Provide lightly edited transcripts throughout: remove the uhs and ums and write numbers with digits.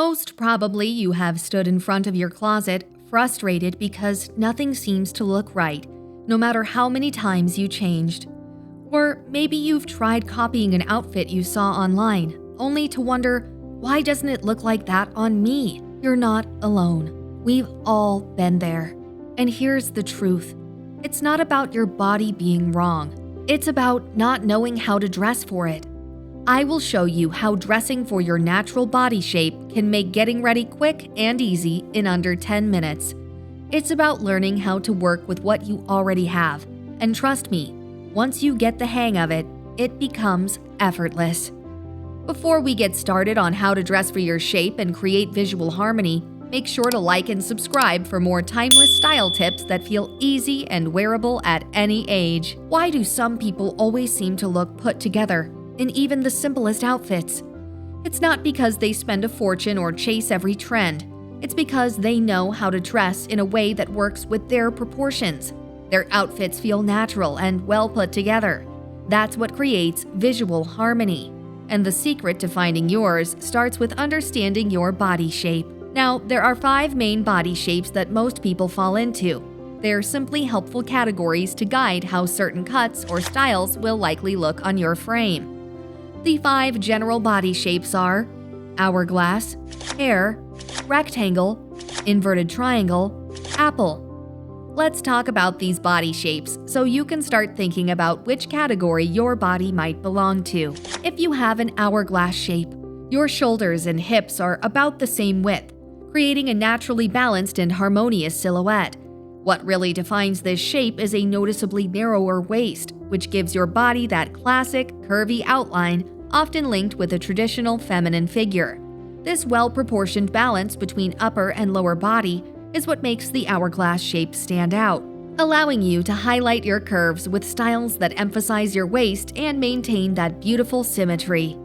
Most probably, you have stood in front of your closet, frustrated because nothing seems to look right, no matter how many times you changed. Or maybe you've tried copying an outfit you saw online, only to wonder, why doesn't it look like that on me? You're not alone. We've all been there. And here's the truth. It's not about your body being wrong. It's about not knowing how to dress for it. I will show you how dressing for your natural body shape can make getting ready quick and easy in under 10 minutes. It's about learning how to work with what you already have. And trust me, once you get the hang of it, it becomes effortless. Before we get started on how to dress for your shape and create visual harmony, make sure to like and subscribe for more timeless style tips that feel easy and wearable at any age. Why do some people always seem to look put together in even the simplest outfits? It's not because they spend a fortune or chase every trend. It's because they know how to dress in a way that works with their proportions. Their outfits feel natural and well put together. That's what creates visual harmony. And the secret to finding yours starts with understanding your body shape. Now, there are 5 main body shapes that most people fall into. They're simply helpful categories to guide how certain cuts or styles will likely look on your frame. The 5 general body shapes are hourglass, pear, rectangle, inverted triangle, apple. Let's talk about these body shapes so you can start thinking about which category your body might belong to. If you have an hourglass shape, your shoulders and hips are about the same width, creating a naturally balanced and harmonious silhouette. What really defines this shape is a noticeably narrower waist, which gives your body that classic, curvy outline, often linked with a traditional feminine figure. This well-proportioned balance between upper and lower body is what makes the hourglass shape stand out, allowing you to highlight your curves with styles that emphasize your waist and maintain that beautiful symmetry.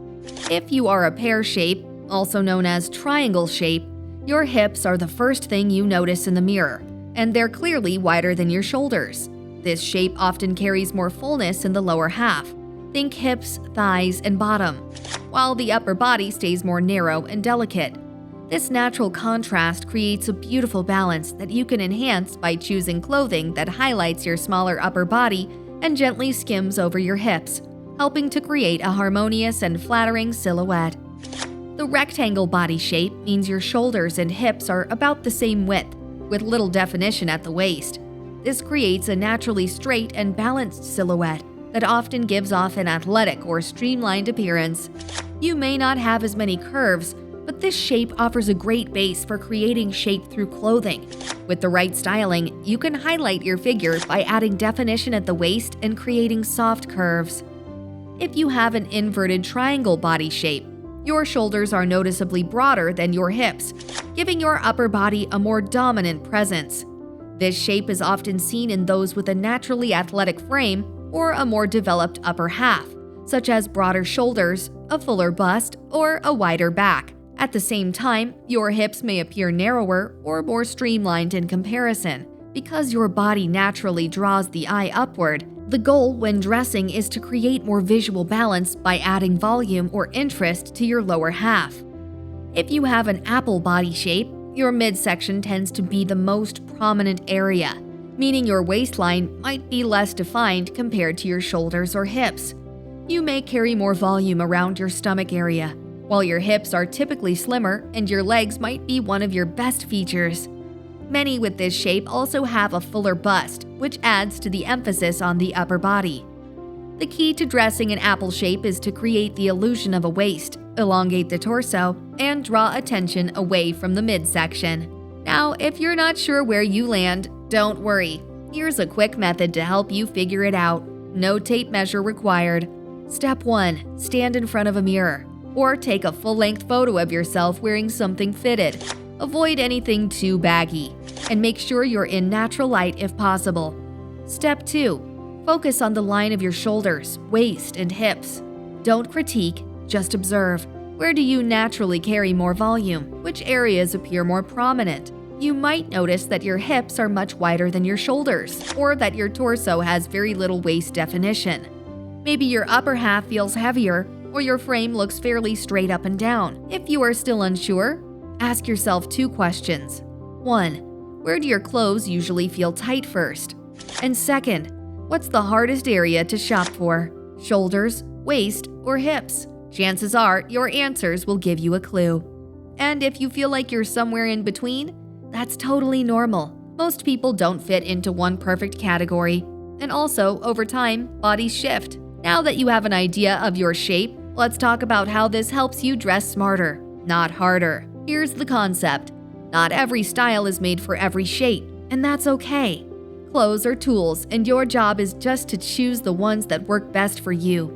If you are a pear shape, also known as triangle shape, your hips are the first thing you notice in the mirror, and they're clearly wider than your shoulders. This shape often carries more fullness in the lower half. Think hips, thighs, and bottom, while the upper body stays more narrow and delicate. This natural contrast creates a beautiful balance that you can enhance by choosing clothing that highlights your smaller upper body and gently skims over your hips, helping to create a harmonious and flattering silhouette. The rectangle body shape means your shoulders and hips are about the same width, with little definition at the waist. This creates a naturally straight and balanced silhouette that often gives off an athletic or streamlined appearance. You may not have as many curves, but this shape offers a great base for creating shape through clothing. With the right styling, you can highlight your figure by adding definition at the waist and creating soft curves. If you have an inverted triangle body shape, your shoulders are noticeably broader than your hips, giving your upper body a more dominant presence. This shape is often seen in those with a naturally athletic frame or a more developed upper half, such as broader shoulders, a fuller bust, or a wider back. At the same time, your hips may appear narrower or more streamlined in comparison. Because your body naturally draws the eye upward, the goal when dressing is to create more visual balance by adding volume or interest to your lower half. If you have an apple body shape, your midsection tends to be the most prominent area, meaning your waistline might be less defined compared to your shoulders or hips. You may carry more volume around your stomach area, while your hips are typically slimmer and your legs might be one of your best features. Many with this shape also have a fuller bust, which adds to the emphasis on the upper body. The key to dressing an apple shape is to create the illusion of a waist, elongate the torso, and draw attention away from the midsection. Now, if you're not sure where you land, don't worry. Here's a quick method to help you figure it out. No tape measure required. Step 1. Stand in front of a mirror, or take a full-length photo of yourself wearing something fitted. Avoid anything too baggy, and make sure you're in natural light if possible. Step 2. Focus on the line of your shoulders, waist, and hips. Don't critique, just observe. Where do you naturally carry more volume? Which areas appear more prominent? You might notice that your hips are much wider than your shoulders, or that your torso has very little waist definition. Maybe your upper half feels heavier, or your frame looks fairly straight up and down. If you are still unsure, Ask yourself 2 questions. 1. Where do your clothes usually feel tight first? And second, what's the hardest area to shop for? Shoulders, waist, or hips? Chances are your answers will give you a clue. And if you feel like you're somewhere in between, that's totally normal. Most people don't fit into one perfect category. And also, over time, bodies shift. Now that you have an idea of your shape, let's talk about how this helps you dress smarter, not harder. Here's the concept. Not every style is made for every shape, and that's okay. Clothes are tools, and your job is just to choose the ones that work best for you.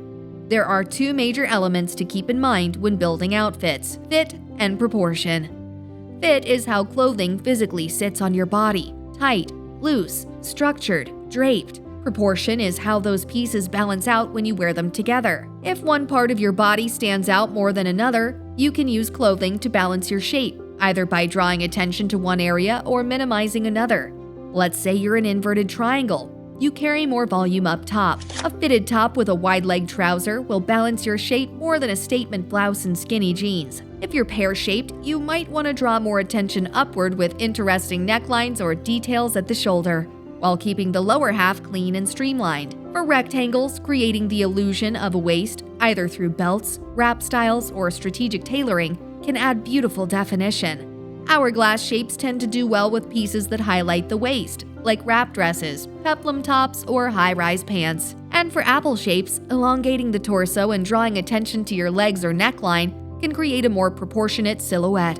There are 2 major elements to keep in mind when building outfits: fit and proportion. Fit is how clothing physically sits on your body: tight, loose, structured, draped. Proportion is how those pieces balance out when you wear them together. If one part of your body stands out more than another, you can use clothing to balance your shape, either by drawing attention to one area or minimizing another. Let's say you're an inverted triangle. You carry more volume up top. A fitted top with a wide-leg trouser will balance your shape more than a statement blouse and skinny jeans. If you're pear-shaped, you might want to draw more attention upward with interesting necklines or details at the shoulder, while keeping the lower half clean and streamlined. For rectangles, creating the illusion of a waist, either through belts, wrap styles, or strategic tailoring, can add beautiful definition. Hourglass shapes tend to do well with pieces that highlight the waist, like wrap dresses, peplum tops, or high-rise pants. And for apple shapes, elongating the torso and drawing attention to your legs or neckline can create a more proportionate silhouette.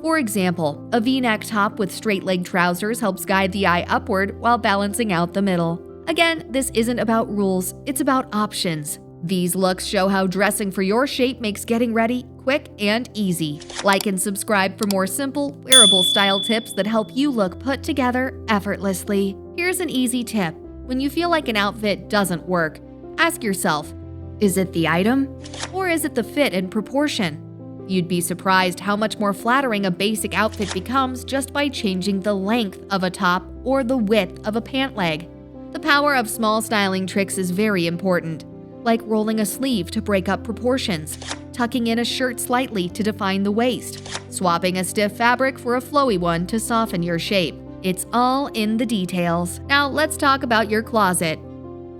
For example, a V-neck top with straight-leg trousers helps guide the eye upward while balancing out the middle. Again, this isn't about rules, it's about options. These looks show how dressing for your shape makes getting ready quick and easy. Like and subscribe for more simple, wearable style tips that help you look put together effortlessly. Here's an easy tip. When you feel like an outfit doesn't work, ask yourself, is it the item? Or is it the fit and proportion? You'd be surprised how much more flattering a basic outfit becomes just by changing the length of a top or the width of a pant leg. The power of small styling tricks is very important, like rolling a sleeve to break up proportions, tucking in a shirt slightly to define the waist, swapping a stiff fabric for a flowy one to soften your shape. It's all in the details. Now let's talk about your closet.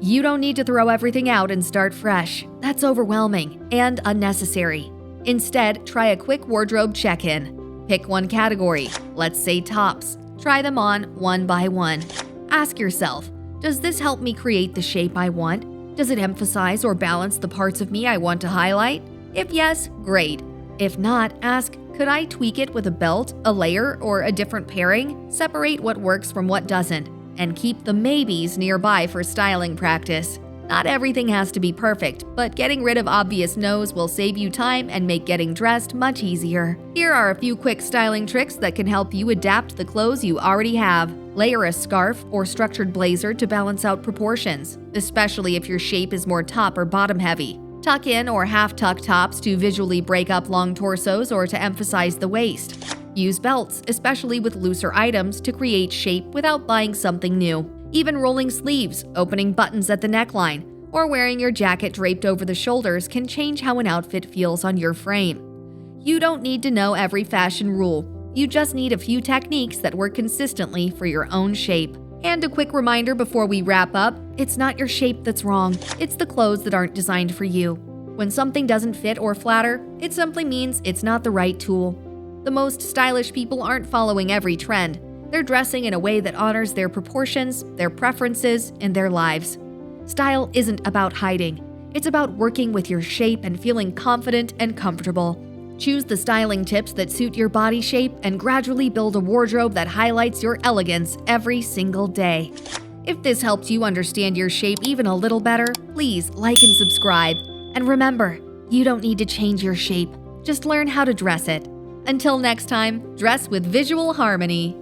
You don't need to throw everything out and start fresh. That's overwhelming and unnecessary. Instead, try a quick wardrobe check-in. Pick one category, let's say tops. Try them on one by one. Ask yourself, does this help me create the shape I want? Does it emphasize or balance the parts of me I want to highlight? If yes, great. If not, ask, could I tweak it with a belt, a layer, or a different pairing? Separate what works from what doesn't, and keep the maybes nearby for styling practice. Not everything has to be perfect, but getting rid of obvious no's will save you time and make getting dressed much easier. Here are a few quick styling tricks that can help you adapt the clothes you already have. Layer a scarf or structured blazer to balance out proportions, especially if your shape is more top or bottom heavy. Tuck in or half-tuck tops to visually break up long torsos or to emphasize the waist. Use belts, especially with looser items, to create shape without buying something new. Even rolling sleeves, opening buttons at the neckline, or wearing your jacket draped over the shoulders can change how an outfit feels on your frame. You don't need to know every fashion rule. You just need a few techniques that work consistently for your own shape. And a quick reminder before we wrap up, it's not your shape that's wrong, it's the clothes that aren't designed for you. When something doesn't fit or flatter, it simply means it's not the right tool. The most stylish people aren't following every trend. They're dressing in a way that honors their proportions, their preferences, and their lives. Style isn't about hiding. It's about working with your shape and feeling confident and comfortable. Choose the styling tips that suit your body shape and gradually build a wardrobe that highlights your elegance every single day. If this helped you understand your shape even a little better, please like and subscribe. And remember, you don't need to change your shape. Just learn how to dress it. Until next time, dress with visual harmony.